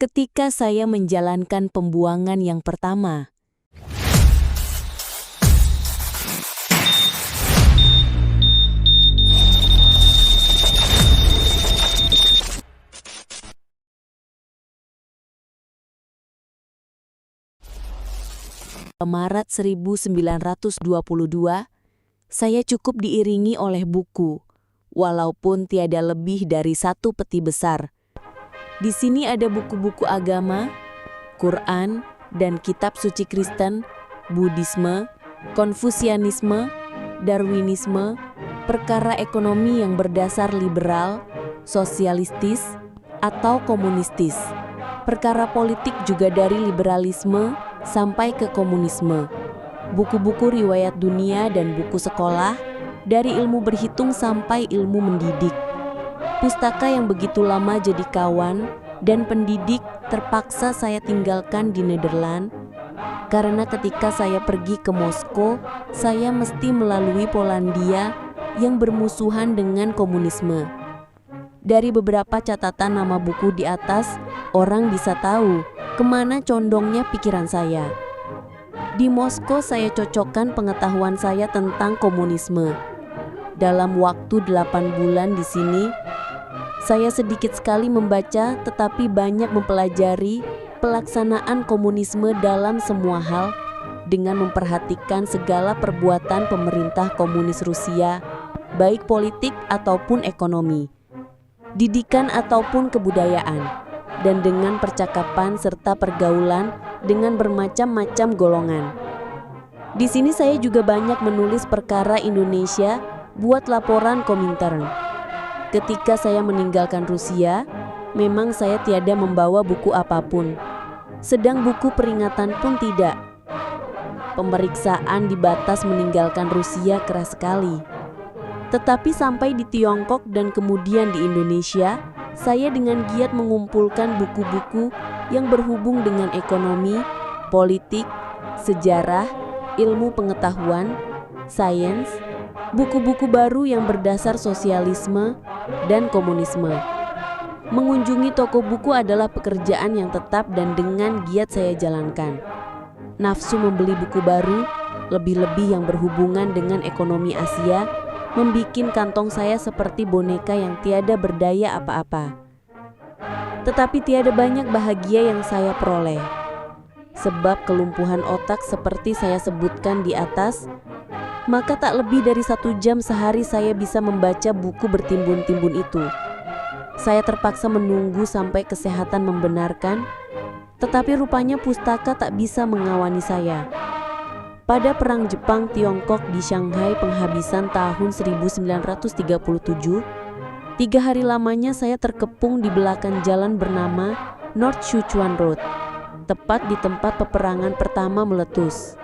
ketika saya menjalankan pembuangan yang pertama. Maret 1922, saya cukup diiringi oleh buku, walaupun tiada lebih dari satu peti besar. Di sini ada buku-buku agama, Quran, dan kitab suci Kristen, Buddhisme, Konfusianisme, Darwinisme, perkara ekonomi yang berdasar liberal, sosialistis, atau komunistis. Perkara politik juga dari liberalisme sampai ke komunisme. Buku-buku riwayat dunia dan buku sekolah, dari ilmu berhitung sampai ilmu mendidik. Pustaka yang begitu lama jadi kawan dan pendidik terpaksa saya tinggalkan di Nederland, karena ketika saya pergi ke Moskow, saya mesti melalui Polandia yang bermusuhan dengan komunisme. Dari beberapa catatan nama buku di atas, orang bisa tahu kemana condongnya pikiran saya. Di Moskow saya cocokkan pengetahuan saya tentang komunisme. Dalam waktu 8 bulan di sini, saya sedikit sekali membaca tetapi banyak mempelajari pelaksanaan komunisme dalam semua hal dengan memperhatikan segala perbuatan pemerintah komunis Rusia, baik politik ataupun ekonomi, didikan ataupun kebudayaan, dan dengan percakapan serta pergaulan dengan bermacam-macam golongan. Di sini saya juga banyak menulis perkara Indonesia buat laporan Komintern. Ketika saya meninggalkan Rusia, memang saya tiada membawa buku apapun, sedang buku peringatan pun tidak. Pemeriksaan di batas meninggalkan Rusia keras sekali. Tetapi sampai di Tiongkok dan kemudian di Indonesia, saya dengan giat mengumpulkan buku-buku yang berhubung dengan ekonomi, politik, sejarah, ilmu pengetahuan, sains, buku-buku baru yang berdasar sosialisme dan komunisme. Mengunjungi toko buku adalah pekerjaan yang tetap dan dengan giat saya jalankan. Nafsu membeli buku baru, lebih-lebih yang berhubungan dengan ekonomi Asia, membikin kantong saya seperti boneka yang tiada berdaya apa-apa. Tetapi tiada banyak bahagia yang saya peroleh. Sebab kelumpuhan otak seperti saya sebutkan di atas, maka tak lebih dari 1 jam sehari saya bisa membaca buku bertimbun-timbun itu. Saya terpaksa menunggu sampai kesehatan membenarkan, tetapi rupanya pustaka tak bisa mengawani saya. Pada Perang Jepang-Tiongkok di Shanghai penghabisan tahun 1937, 3 hari lamanya saya terkepung di belakang jalan bernama North Sichuan Road, tepat di tempat peperangan pertama meletus.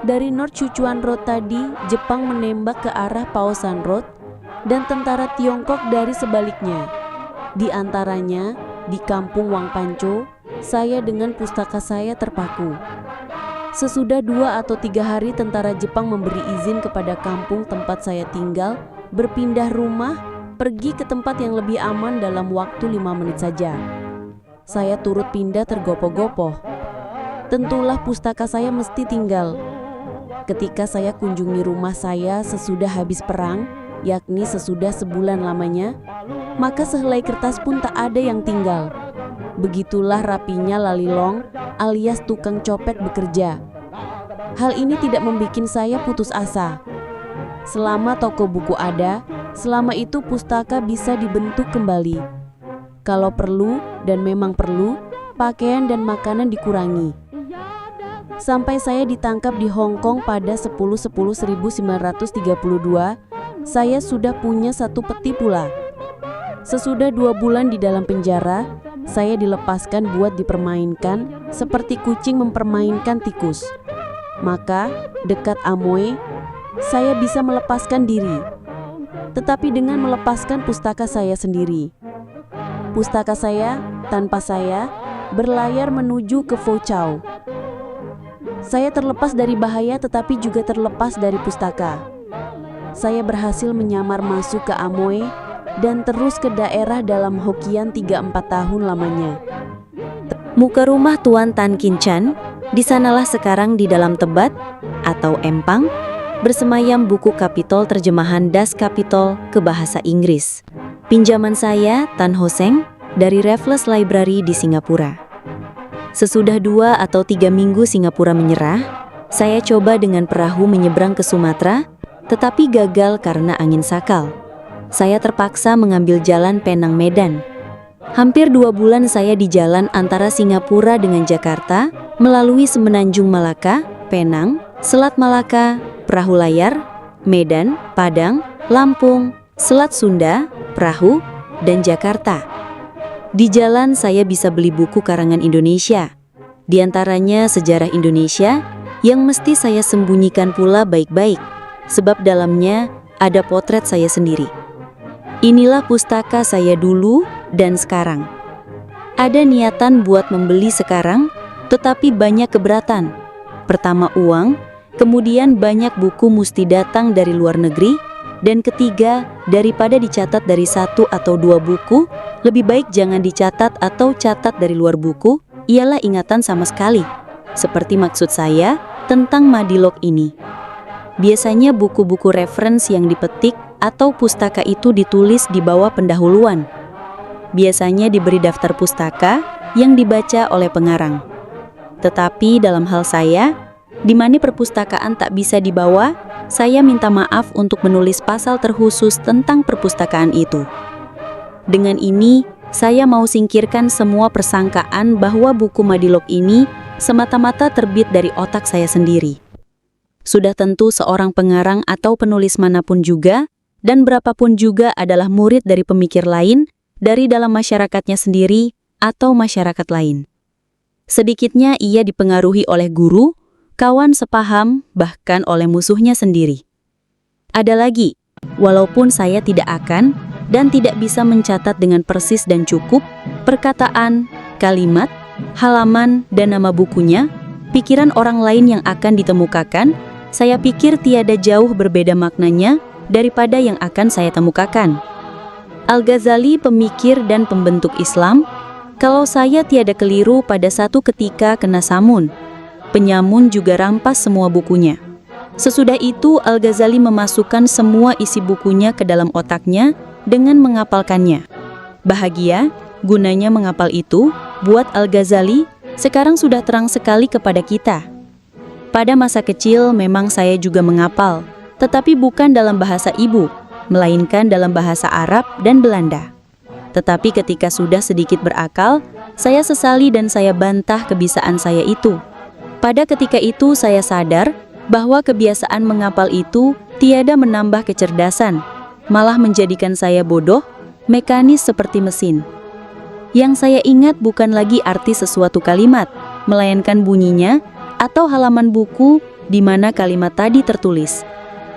Dari North Sichuan Road tadi, Jepang menembak ke arah Paosan Road dan tentara Tiongkok dari sebaliknya. Di antaranya, di kampung Wangpanco, saya dengan pustaka saya terpaku. Sesudah 2 atau 3 hari tentara Jepang memberi izin kepada kampung tempat saya tinggal berpindah rumah, pergi ke tempat yang lebih aman dalam waktu 5 menit saja. Saya turut pindah tergopoh-gopoh. Tentulah pustaka saya mesti tinggal. Ketika saya kunjungi rumah saya sesudah habis perang, yakni sesudah sebulan lamanya, maka sehelai kertas pun tak ada yang tinggal. Begitulah rapinya Lalilong alias tukang copet bekerja. Hal ini tidak membuat saya putus asa. Selama toko buku ada, selama itu pustaka bisa dibentuk kembali. Kalau perlu, dan memang perlu, pakaian dan makanan dikurangi. Sampai saya ditangkap di Hong Kong pada 10/10/1932, saya sudah punya 1 peti pula. Sesudah 2 bulan di dalam penjara, saya dilepaskan buat dipermainkan seperti kucing mempermainkan tikus. Maka, dekat Amoy, saya bisa melepaskan diri. Tetapi dengan melepaskan pustaka saya sendiri. Pustaka saya, tanpa saya, berlayar menuju ke Foucault. Saya terlepas dari bahaya tetapi juga terlepas dari pustaka. Saya berhasil menyamar masuk ke Amoy dan terus ke daerah dalam Hokkien 3-4 tahun lamanya. Muka rumah Tuan Tan Kin Chan, di sanalah sekarang di dalam tebat atau empang bersemayam buku Kapitol terjemahan Das Kapital ke bahasa Inggris. Pinjaman saya, Tan Hoseng, dari Raffles Library di Singapura. Sesudah 2 atau 3 minggu Singapura menyerah, saya coba dengan perahu menyeberang ke Sumatera, tetapi gagal karena angin sakal. Saya terpaksa mengambil jalan Penang Medan. Hampir 2 bulan saya di jalan antara Singapura dengan Jakarta, melalui Semenanjung Malaka, Penang, Selat Malaka, Perahu Layar, Medan, Padang, Lampung, Selat Sunda, Perahu, dan Jakarta. Di jalan saya bisa beli buku karangan Indonesia, di antaranya Sejarah Indonesia, yang mesti saya sembunyikan pula baik-baik, sebab dalamnya ada potret saya sendiri. Inilah pustaka saya dulu dan sekarang. Ada niatan buat membeli sekarang, tetapi banyak keberatan. Pertama uang, kemudian banyak buku mesti datang dari luar negeri, dan ketiga, daripada dicatat dari 1 atau 2 buku, lebih baik jangan dicatat atau catat dari luar buku, ialah ingatan sama sekali. Seperti maksud saya tentang Madilog ini. Biasanya buku-buku referensi yang dipetik atau pustaka itu ditulis di bawah pendahuluan. Biasanya diberi daftar pustaka yang dibaca oleh pengarang. Tetapi dalam hal saya, di mana perpustakaan tak bisa dibawa, saya minta maaf untuk menulis pasal terkhusus tentang perpustakaan itu. Dengan ini, saya mau singkirkan semua persangkaan bahwa buku Madilog ini semata-mata terbit dari otak saya sendiri. Sudah tentu seorang pengarang atau penulis manapun juga, dan berapapun juga adalah murid dari pemikir lain, dari dalam masyarakatnya sendiri atau masyarakat lain. Sedikitnya ia dipengaruhi oleh guru, kawan sepaham, bahkan oleh musuhnya sendiri. Ada lagi, walaupun saya tidak akan dan tidak bisa mencatat dengan persis dan cukup perkataan, kalimat, halaman, dan nama bukunya, pikiran orang lain yang akan ditemukakan, saya pikir tiada jauh berbeda maknanya daripada yang akan saya temukakan. Al-Ghazali pemikir dan pembentuk Islam, kalau saya tiada keliru pada satu ketika kena samun. Penyamun juga rampas semua bukunya. Sesudah itu Al-Ghazali memasukkan semua isi bukunya ke dalam otaknya dengan mengapalkannya. Bahagia, gunanya menghafal itu, buat Al-Ghazali, sekarang sudah terang sekali kepada kita. Pada masa kecil memang saya juga menghafal, tetapi bukan dalam bahasa ibu, melainkan dalam bahasa Arab dan Belanda. Tetapi ketika sudah sedikit berakal, saya sesali dan saya bantah kebiasaan saya itu. Pada ketika itu saya sadar bahwa kebiasaan menghafal itu tiada menambah kecerdasan, malah menjadikan saya bodoh, mekanis seperti mesin. Yang saya ingat bukan lagi arti sesuatu kalimat, melainkan bunyinya atau halaman buku di mana kalimat tadi tertulis.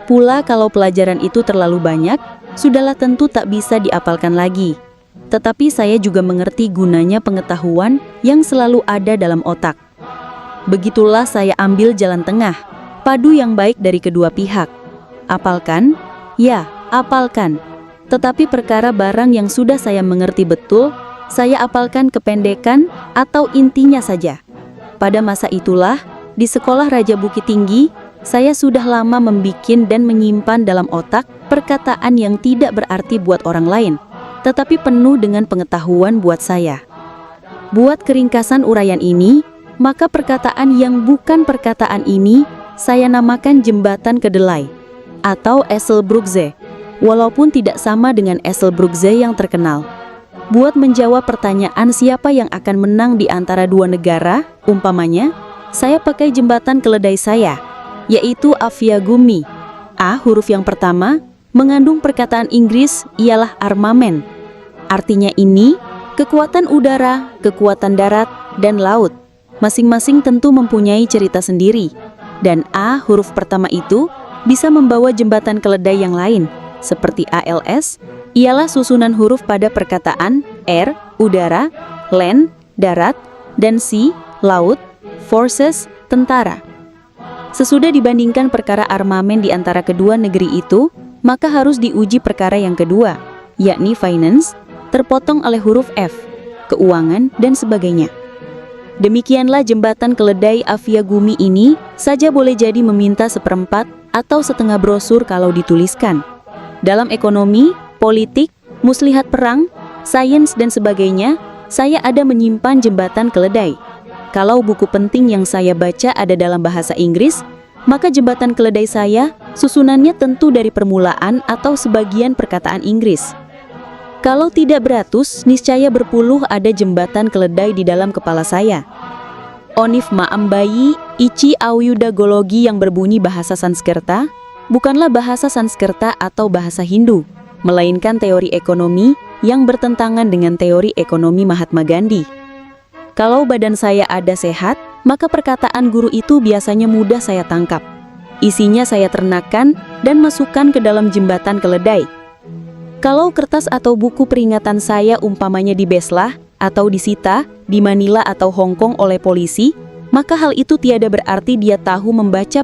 Pula kalau pelajaran itu terlalu banyak, sudahlah tentu tak bisa diapalkan lagi. Tetapi saya juga mengerti gunanya pengetahuan yang selalu ada dalam otak. Begitulah saya ambil jalan tengah, padu yang baik dari kedua pihak. Apalkan? Ya, apalkan. Tetapi perkara barang yang sudah saya mengerti betul, saya apalkan kependekan atau intinya saja. Pada masa itulah, di Sekolah Raja Bukit Tinggi, saya sudah lama membikin dan menyimpan dalam otak perkataan yang tidak berarti buat orang lain, tetapi penuh dengan pengetahuan buat saya. Buat keringkasan uraian ini, maka perkataan yang bukan perkataan ini, saya namakan jembatan kedelai, atau Esselbrugge, walaupun tidak sama dengan Esselbrugge yang terkenal. Buat menjawab pertanyaan siapa yang akan menang di antara dua negara, umpamanya, saya pakai jembatan keledai saya, yaitu Afiagumi. A huruf yang pertama mengandung perkataan Inggris ialah armamen. Artinya ini kekuatan udara, kekuatan darat, dan laut. Masing-masing tentu mempunyai cerita sendiri. Dan A huruf pertama itu bisa membawa jembatan keledai yang lain, seperti ALS, ialah susunan huruf pada perkataan R, udara, land, darat, dan C, laut, forces, tentara. Sesudah dibandingkan perkara armamen di antara kedua negeri itu, maka harus diuji perkara yang kedua, yakni finance, terpotong oleh huruf F, keuangan, dan sebagainya. Demikianlah jembatan keledai Afia Gumi ini saja boleh jadi meminta seperempat atau setengah brosur kalau dituliskan. Dalam ekonomi, politik, muslihat perang, sains dan sebagainya, saya ada menyimpan jembatan keledai. Kalau buku penting yang saya baca ada dalam bahasa Inggris, maka jembatan keledai saya susunannya tentu dari permulaan atau sebagian perkataan Inggris. Kalau tidak beratus, niscaya berpuluh ada jembatan keledai di dalam kepala saya. Onif Maambayi, Ichi Awyudagologi yang berbunyi bahasa Sanskerta, bukanlah bahasa Sanskerta atau bahasa Hindu, melainkan teori ekonomi yang bertentangan dengan teori ekonomi Mahatma Gandhi. Kalau badan saya ada sehat, maka perkataan guru itu biasanya mudah saya tangkap. Isinya saya ternakkan dan masukkan ke dalam jembatan keledai. Kalau kertas atau buku peringatan saya umpamanya dibeslah atau disita di Manila atau Hong Kong oleh polisi, maka hal itu tiada berarti dia tahu membaca